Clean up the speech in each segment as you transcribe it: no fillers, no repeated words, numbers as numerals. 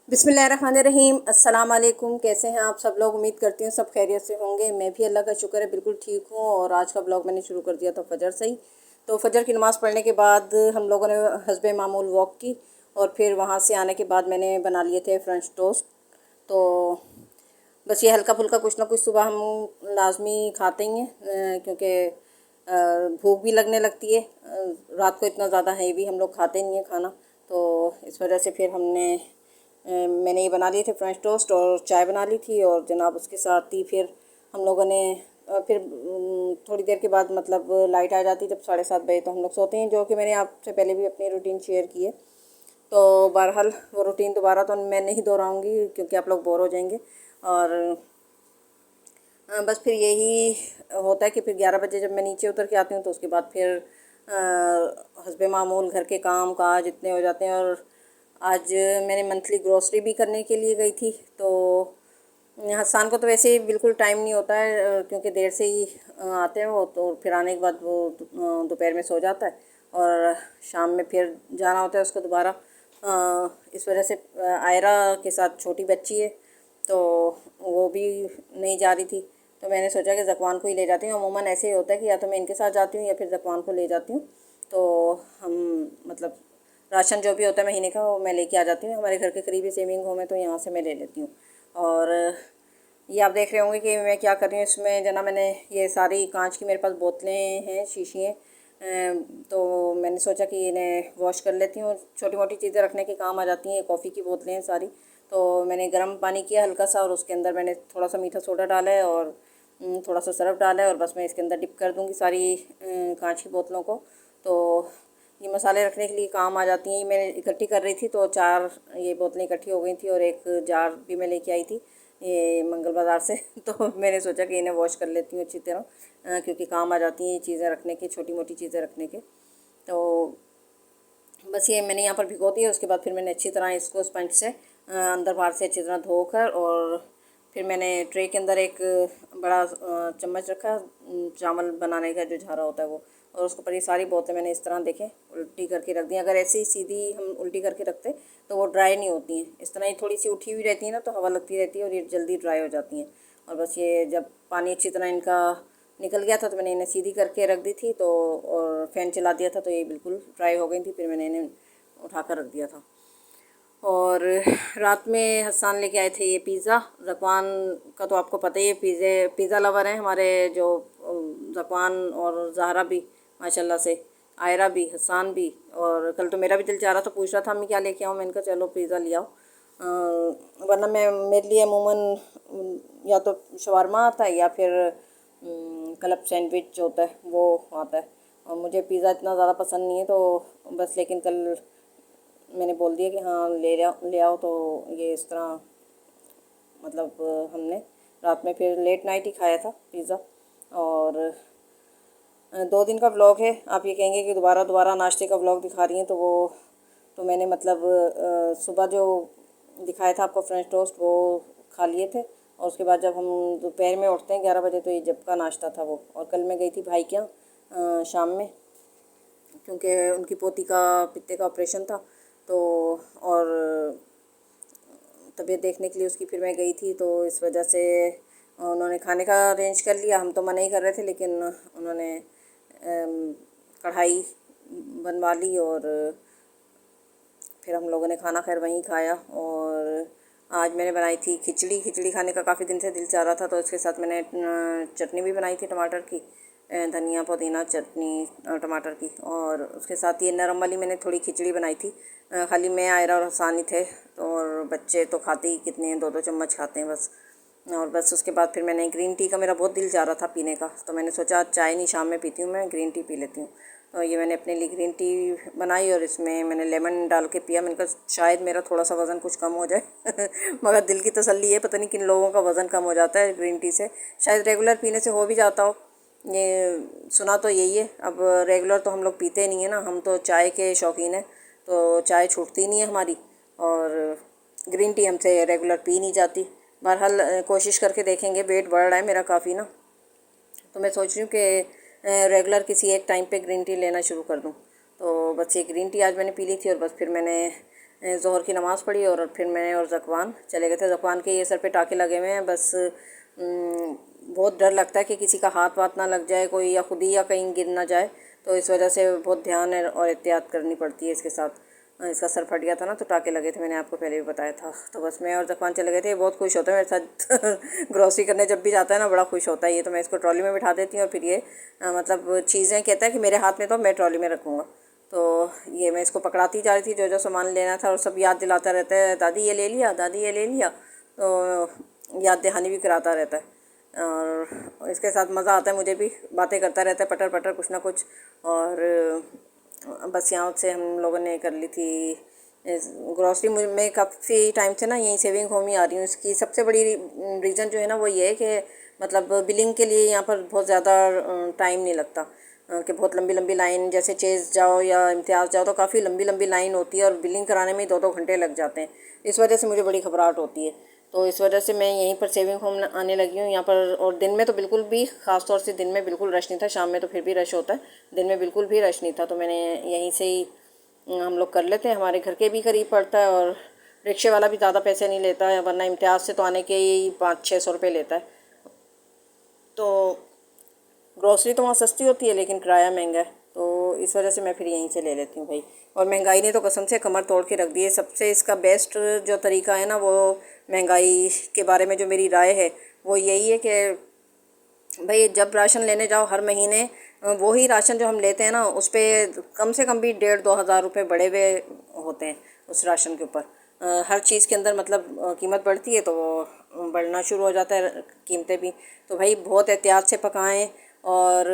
बिस्मिल्लाहिर्रहमानिर्रहीम। अस्सलाम वालेकुम। कैसे हैं आप सब लोग? उम्मीद करती हूँ सब खैरियत से होंगे। मैं भी अल्लाह का शुक्र है बिल्कुल ठीक हूँ। और आज का ब्लॉग मैंने शुरू कर दिया था फजर से ही। तो फजर की नमाज़ पढ़ने के बाद हम लोगों ने हस्बे मामूल वॉक की, और फिर वहाँ से आने के बाद मैंने बना लिए थे फ्रेंच टोस्ट। तो बस ये हल्का फुल्का कुछ ना कुछ सुबह हम लाजमी खाते ही हैं, क्योंकि भूख भी लगने लगती है। रात को इतना ज़्यादा हैवी हम लोग खाते नहीं हैं खाना, तो इस वजह से फिर मैंने ये बना लिए थे फ्रेंच टोस्ट, और चाय बना ली थी। और जनाब उसके साथ ही फिर हम लोगों ने थोड़ी देर के बाद, मतलब लाइट आ जाती जब 7:30 बजे, तो हम लोग सोते हैं, जो कि मैंने आपसे पहले भी अपनी रूटीन शेयर की है। तो बहरहाल वो रूटीन दोबारा तो मैं नहीं दोहराऊँगी, क्योंकि आप लोग बोर हो जाएंगे। और बस फिर यही होता है कि फिर 11 बजे जब मैं नीचे उतर के आती हूँ, तो उसके बाद फिर हस्बे मामूल घर के काम काज इतने हो जाते हैं। और आज मैंने मंथली ग्रॉसरी भी करने के लिए गई थी। तो हसान को तो वैसे ही बिल्कुल टाइम नहीं होता है, क्योंकि देर से ही आते हैं वो, तो फिर आने के बाद वो दोपहर में सो जाता है, और शाम में फिर जाना होता है उसको दोबारा। इस वजह से आयरा के साथ छोटी बच्ची है, तो वो भी नहीं जा रही थी। तो मैंने सोचा कि ज़कवान को ही ले जाती हूँ। अमूमन ऐसे ही होता है कि या तो मैं इनके साथ जाती हूँ या फिर ज़कवान को ले जाती हूँ। तो हम, मतलब राशन जो भी होता है महीने का वो मैं लेके आ जाती हूँ। हमारे घर के करीब ही सेविंग होम है, तो यहाँ से मैं ले लेती हूँ। और ये आप देख रहे होंगे कि मैं क्या कर रही हूँ इसमें। जना मैंने ये सारी कांच की मेरे पास बोतलें हैं, शीशियाँ, तो मैंने सोचा कि इन्हें वॉश कर लेती हूँ। छोटी मोटी चीज़ें रखने के काम आ जाती हैं। कॉफ़ी की बोतलें हैं सारी। तो मैंने गर्म पानी किया हल्का सा, और उसके अंदर मैंने थोड़ा सा मीठा सोडा डाला है, और थोड़ा सा सरफ डाला है, और बस मैं इसके अंदर डिप कर दूँगी सारी कांच की बोतलों को। तो ये मसाले रखने के लिए काम आ जाती हैं। मैंने इकट्ठी कर रही थी, तो 4 ये बोतलें इकट्ठी हो गई थी, और एक जार भी मैं लेके आई थी ये मंगल बाज़ार से। तो मैंने सोचा कि इन्हें वॉश कर लेती हूँ अच्छी तरह, क्योंकि काम आ जाती हैं ये चीज़ें रखने के, छोटी मोटी चीज़ें रखने के। तो बस ये मैंने यहाँ पर भिगो दिया। उसके बाद फिर मैंने अच्छी तरह इसको स्पंज से अंदर बाहर से अच्छी तरह धोकर, और फिर मैंने ट्रे के अंदर एक बड़ा चम्मच रखा, चावल बनाने का जो झारा होता है वो, और उसके ऊपर ये सारी बोतलें मैंने इस तरह देखें उल्टी करके रख दी। अगर ऐसे ही सीधी हम उल्टी करके रखते तो वो ड्राई नहीं होती हैं। इस तरह ही थोड़ी सी उठी हुई रहती है ना, तो हवा लगती रहती है और ये जल्दी ड्राई हो जाती हैं। और बस ये जब पानी अच्छी तरह इनका निकल गया था, तो मैंने इन्हें सीधी करके रख दी थी। तो और फ़ैन चला दिया था, तो ये बिल्कुल ड्राई हो गई थी। फिर मैंने इन्हें उठा कर रख दिया था। और रात में हसान लेके आए थे ये पिज़्ज़ा। ज़कवान का तो आपको पता ही है, पिज़्ज़ा लवर हैं हमारे, जो ज़कवान और ज़हरा भी माशाल्लाह से, आयरा भी, हसान भी। और कल तो मेरा भी दिल चाह रहा था, पूछ रहा था अम्मी क्या लेके आऊँ। मैंने कहा चलो पिज़्ज़ा ले आओ। वरना मैं, मेरे लिए अमूमन या तो शवारमा आता है, या फिर क्लब सैंडविच जो होता है वो आता है। और मुझे पिज़्ज़ा इतना ज़्यादा पसंद नहीं है, तो बस। लेकिन कल मैंने बोल दिया कि हाँ ले आओ। तो ये इस तरह, मतलब हमने रात में फिर लेट नाइट ही खाया था पिज़्ज़ा। और 2 दिन का व्लॉग है। आप ये कहेंगे कि दोबारा दोबारा नाश्ते का व्लॉग दिखा रही हैं, तो वो तो मैंने, मतलब सुबह जो दिखाया था आपको फ्रेंच टोस्ट, वो खा लिए थे। और उसके बाद जब हम दोपहर में उठते हैं 11 बजे, तो ये जब का नाश्ता था वो। और कल मैं गई थी भाई के यहाँ शाम में, क्योंकि उनकी पोती का पित्ते का ऑपरेशन था। तो और तबीयत देखने के लिए उसकी फिर मैं गई थी, तो इस वजह से उन्होंने खाने का अरेंज कर लिया। हम तो मना ही कर रहे थे, लेकिन उन्होंने कढ़ाई बनवा ली, और फिर हम लोगों ने खाना खैर वहीं खाया। और आज मैंने बनाई थी खिचड़ी। खिचड़ी खाने का काफ़ी दिन से दिल चाह रहा था, तो इसके साथ मैंने चटनी भी बनाई थी टमाटर की, धनिया पुदीना चटनी टमाटर की। और उसके साथ ये नरम वाली मैंने थोड़ी खिचड़ी बनाई थी। खाली मैं, आयरा और हसान ही थे, और बच्चे तो खाते ही कितने हैं, 2-2 चम्मच खाते हैं बस। और बस उसके बाद फिर मैंने ग्रीन टी का, मेरा बहुत दिल चाह रहा था पीने का, तो मैंने सोचा चाय नहीं शाम में पीती हूँ, मैं ग्रीन टी पी लेती हूँ। तो ये मैंने अपने लिए ग्रीन टी बनाई, और इसमें मैंने लेमन डाल के पिया। मैंने कहा शायद मेरा थोड़ा सा वज़न कुछ कम हो जाए। मगर दिल की तसल्ली है, पता नहीं किन लोगों का वज़न कम हो जाता है ग्रीन टी से। शायद रेगुलर पीने से हो भी जाता हो, ये सुना तो यही है। अब रेगुलर तो हम लोग पीते नहीं है ना, हम तो चाय के शौकीन हैं, तो चाय छूटती नहीं है हमारी। और ग्रीन टी हमसे रेगुलर पी नहीं जाती। बहरहाल कोशिश करके देखेंगे। वेट बढ़ रहा है मेरा काफ़ी ना, तो मैं सोच रही हूँ कि रेगुलर किसी एक टाइम पे ग्रीन टी लेना शुरू कर दूँ। तो बस ये ग्रीन टी आज मैंने पी ली थी, और बस फिर मैंने ज़ोहर की नमाज़ पढ़ी और फिर मैं और ज़कवान चले गए थे। ज़कवान के ये सर पे टाँके लगे हुए हैं, बस बहुत डर लगता है कि किसी का हाथ वाथ ना लग जाए कोई, या खुद ही या कहीं गिर ना जाए, तो इस वजह से बहुत ध्यान और एहतियात करनी पड़ती है इसके साथ। इसका सर फट गया था ना, तो टाँके लगे थे, मैंने आपको पहले भी बताया था। तो बस मैं और ज़कवान चले गए थे। बहुत खुश होता है मेरे साथ ग्रॉसरी करने जब भी जाता है ना, बड़ा खुश होता है ये। तो मैं इसको ट्रॉली में बिठा देती हूँ और फिर ये मतलब चीज़ें कहता है कि मेरे हाथ में तो मैं ट्रॉली में रखूँगा। तो ये मैं इसको पकड़ाती जा रही थी जो जो सामान लेना था, और सब याद दिलाता रहता है, दादी ये ले लिया, दादी ये ले लिया, तो याद दहानी भी कराता रहता है। और इसके साथ मज़ा आता है, मुझे भी बातें करता रहता है पटर पटर कुछ ना कुछ। और बस यहाँ से हम लोगों ने कर ली थी ग्रॉसरी। मैं काफ़ी टाइम से ना यहीं सेविंग होम ही आ रही हूँ। इसकी सबसे बड़ी रीज़न जो है ना वो ये है कि मतलब बिलिंग के लिए यहाँ पर बहुत ज़्यादा टाइम नहीं लगता, कि बहुत लंबी लंबी लाइन, जैसे चेज़ जाओ या इम्तियाज़ जाओ तो काफ़ी लंबी लंबी लाइन होती है और बिलिंग कराने में ही 2-2 घंटे लग जाते हैं। इस वजह से मुझे बड़ी घबराहट होती है। तो इस वजह से मैं यहीं पर सेविंग होम आने लगी हूँ यहाँ पर। और दिन में तो बिल्कुल भी, ख़ास तौर से दिन में बिल्कुल रश नहीं था, शाम में तो फिर भी रश होता है, दिन में बिल्कुल भी रश नहीं था। तो मैंने यहीं से ही हम लोग कर लेते हैं, हमारे घर के भी करीब पड़ता है, और रिक्शे वाला भी ज़्यादा पैसे नहीं लेता है, वरना इम्तियाज़ से तो आने के ही 500-600 रुपये लेता है। तो ग्रॉसरी तो वहाँ सस्ती होती है लेकिन किराया महंगा है, तो इस वजह से मैं फिर यहीं से ले लेती हूँ भाई। और महंगाई ने तो कसम से कमर तोड़ के रख दी है। सबसे इसका बेस्ट जो तरीका है ना, वो महंगाई के बारे में जो मेरी राय है वो यही है कि भाई जब राशन लेने जाओ हर महीने वो ही राशन जो हम लेते हैं ना, उस पर कम से कम भी 1,500-2,000 रुपये बढ़े हुए होते हैं उस राशन के ऊपर। हर चीज़ के अंदर मतलब कीमत बढ़ती है तो वो बढ़ना शुरू हो जाता है कीमतें भी। तो भाई बहुत एहतियात से पकाएं। और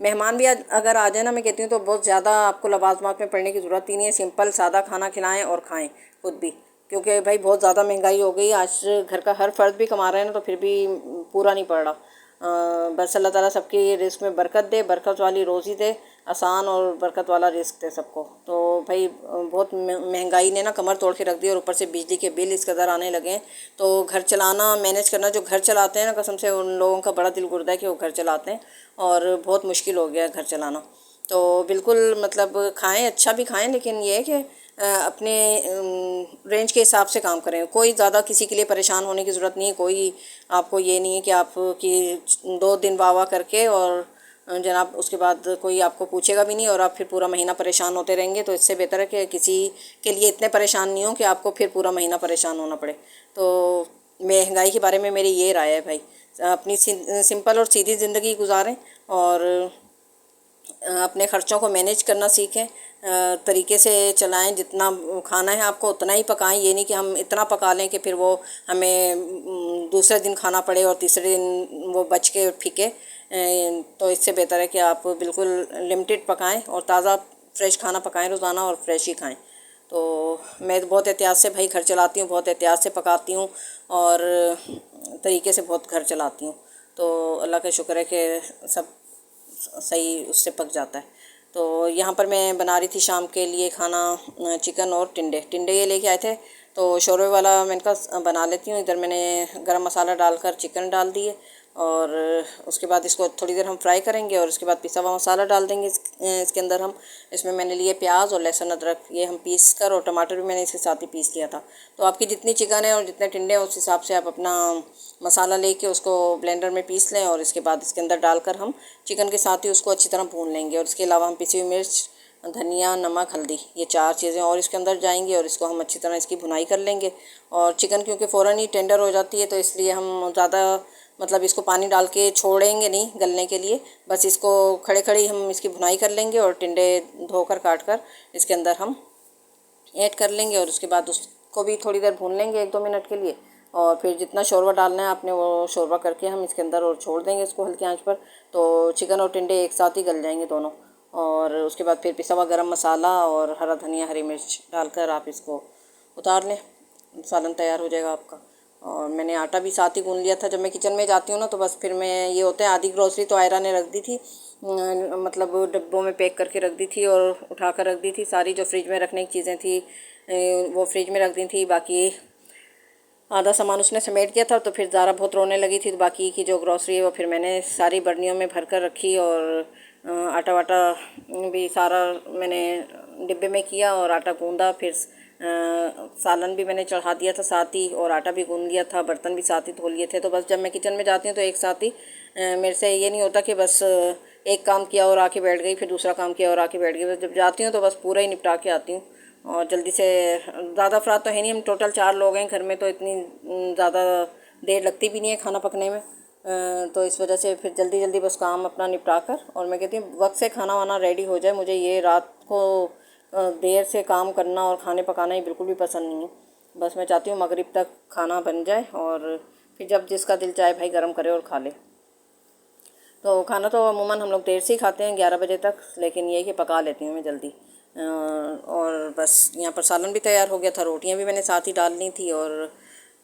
मेहमान भी अगर आ जाए ना, मैं कहती हूँ तो बहुत ज़्यादा आपको लवाजमात में पड़ने की ज़रूरत ही नहीं है। सिंपल सादा खाना खिलाएं और खाएं खुद भी, क्योंकि भाई बहुत ज़्यादा महंगाई हो गई आज। घर का हर फर्द भी कमा रहे हैं ना, तो फिर भी पूरा नहीं पड़ रहा। बस अल्लाह ताला सबकी रिस्क में बरकत दे, बरकत वाली रोज़ी दे, आसान और बरकत वाला रिस्क दे सबको। तो भाई बहुत महंगाई ने ना कमर तोड़ के रख दी, और ऊपर से बिजली के बिल इस कदर आने लगे हैं। तो घर चलाना, मैनेज करना, जो घर चलाते हैं ना, कसम से उन लोगों का बड़ा दिल गुर्दा है कि वो घर चलाते हैं, और बहुत मुश्किल हो गया है घर चलाना। तो बिल्कुल मतलब खाएं, अच्छा भी खाएं, लेकिन ये है कि अपने रेंज के हिसाब से काम करें। कोई ज़्यादा किसी के लिए परेशान होने की ज़रूरत नहीं है। कोई आपको ये नहीं है कि आप कि 2 दिन वाह वाह करके और जनाब उसके बाद कोई आपको पूछेगा भी नहीं और आप फिर पूरा महीना परेशान होते रहेंगे। तो इससे बेहतर है कि किसी के लिए इतने परेशान नहीं हो कि आपको फिर पूरा महीना परेशान होना पड़े। तो महंगाई के बारे में मेरी ये राय है भाई, अपनी सिंपल और सीधी ज़िंदगी गुजारें, और अपने ख़र्चों को मैनेज करना सीखें, तरीके से चलाएं। जितना खाना है आपको उतना ही पकाएं। ये नहीं कि हम इतना पका लें कि फिर वो हमें दूसरे दिन खाना पड़े और तीसरे दिन वो बच के फीके। तो इससे बेहतर है कि आप बिल्कुल लिमिटेड पकाएं और ताज़ा फ्रेश खाना पकाएं रोज़ाना, और फ्रेश ही खाएं। तो मैं तो बहुत एहतियात से भाई घर चलाती हूँ, बहुत एहतियात से पकाती हूँ, और तरीके से बहुत घर चलाती हूँ। तो अल्लाह का शुक्र है कि सब सही उससे पक जाता है। तो यहाँ पर मैं बना रही थी शाम के लिए खाना, चिकन और टिंडे ये लेके आए थे, तो शोरबे वाला मैंने कहा बना लेती हूँ। इधर मैंने गरम मसाला डालकर चिकन डाल दिए, और उसके बाद इसको थोड़ी देर हम फ्राई करेंगे, और उसके बाद पिसा हुआ मसाला डाल देंगे इसके अंदर हम। इसमें मैंने लिए प्याज और लहसुन अदरक, ये हम पीस कर, और टमाटर भी मैंने इसके साथ ही पीस लिया था। तो आपकी जितनी चिकन है और जितने टिंडे हैं उस हिसाब से आप अपना मसाला लेके उसको ब्लेंडर में पीस लें, और इसके बाद इसके अंदर डालकर हम चिकन के साथ ही उसको अच्छी तरह भून लेंगे। और इसके अलावा हम पिसी हुई मिर्च, धनिया, नमक, हल्दी, ये 4 चीज़ें और इसके अंदर जाएंगी, और इसको हम अच्छी तरह इसकी भुनाई कर लेंगे। और चिकन क्योंकि फ़ौरन ही टेंडर हो जाती है, तो इसलिए हम ज़्यादा मतलब इसको पानी डाल के छोड़ेंगे नहीं गलने के लिए, बस इसको खड़े खड़े ही हम इसकी भुनाई कर लेंगे, और टिंडे धोकर काट कर इसके अंदर हम ऐड कर लेंगे, और उसके बाद उसको भी थोड़ी देर भून लेंगे 1-2 मिनट के लिए। और फिर जितना शोरबा डालना है आपने वो शोरबा करके हम इसके अंदर और छोड़ देंगे इसको हल्की आंच पर। तो चिकन और टिंडे एक साथ ही गल जाएंगे दोनों। और उसके बाद फिर पिसा हुआ गरम मसाला और हरा धनिया, हरी मिर्च डालकर आप इसको उतार लें, सालन तैयार हो जाएगा आपका। और मैंने आटा भी साथ ही गूँध लिया था। जब मैं किचन में जाती हूँ ना, तो बस फिर मैं ये होता है, आधी ग्रोसरी तो आयरा ने रख दी थी, मतलब डब्बों में पैक करके रख दी थी और उठा कर रख दी थी। सारी जो फ्रिज में रखने की चीज़ें थी वो फ्रिज में रख दी थी। बाकी आधा सामान उसने समेट किया था। तो फिर ज़ारा बहुत रोने लगी थी, तो बाकी की जो ग्रॉसरी है वो फिर मैंने सारी बर्नियों में भर कर रखी, और आटा वाटा भी सारा मैंने डिब्बे में किया और आटा गूँधा, फिर सालन भी मैंने चढ़ा दिया था साथ ही, और आटा भी गूंद लिया था, बर्तन भी साथ ही धो लिए थे। तो बस जब मैं किचन में जाती हूँ तो एक साथ ही मेरे से ये नहीं होता कि बस एक काम किया और आके बैठ गई, फिर दूसरा काम किया और आके बैठ गई। बस जब जाती हूँ तो बस पूरा ही निपटा के आती हूँ, और जल्दी से। ज़्यादा अफराद तो है नहीं, हम टोटल 4 लोग हैं घर में, तो इतनी ज़्यादा देर लगती भी नहीं है खाना पकने में। तो इस वजह से फिर जल्दी जल्दी बस काम अपना निपटा कर, और मैं कहती हूँ वक्त से खाना वाना रेडी हो जाए। मुझे ये रात को देर से काम करना और खाने पकाना ही बिल्कुल भी पसंद नहीं है। बस मैं चाहती हूँ मगरिब तक खाना बन जाए, और फिर जब जिसका दिल चाहे भाई गर्म करे और खा ले। तो खाना तो अमूमन हम लोग देर से ही खाते हैं, 11 बजे तक, लेकिन ये है कि पका लेती हूँ मैं जल्दी। और बस यहाँ पर सालन भी तैयार हो गया था, रोटियाँ भी मैंने साथ ही डाल ली थी, और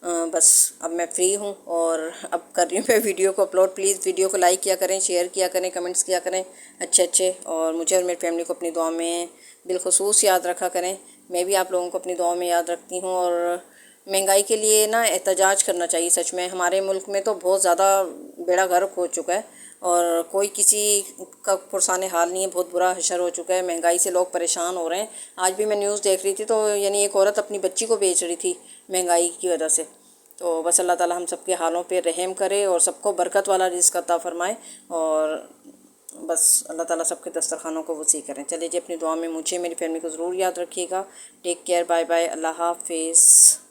बस अब मैं फ्री हूँ और अब कर रही हूँ मैं वीडियो को अपलोड। प्लीज़ वीडियो को लाइक किया करें, शेयर किया करें, कमेंट्स किया करें अच्छे अच्छे, और मुझे और मेरी फैमिली को अपनी दुआ में बिलखुसूस याद रखा करें। मैं भी आप लोगों को अपनी दुआ में याद रखती हूँ। और महंगाई के लिए ना एहतजाज करना चाहिए सच में। हमारे मुल्क में तो बहुत ज़्यादा बेड़ा गर्क हो चुका है, और कोई किसी का पुरसाने हाल नहीं है, बहुत बुरा हशर हो चुका है। महंगाई से लोग परेशान हो रहे हैं। आज भी मैं न्यूज़ देख रही थी, तो यानी एक औरत अपनी बच्ची को बेच रही थी महंगाई की वजह से। तो बस अल्लाह ताला हम सबके हालों पे रहम करे और सबको बरकत वाला रिज़्क़ अता फ़रमाए, और बस अल्लाह ताला सबके दस्तरखानों को वसी करें। चलिए जी, अपनी दुआ में मुझे मेरी फैमिली को ज़रूर याद रखिएगा। टेक केयर, बाय बाय, अल्लाह हाफ़िज़।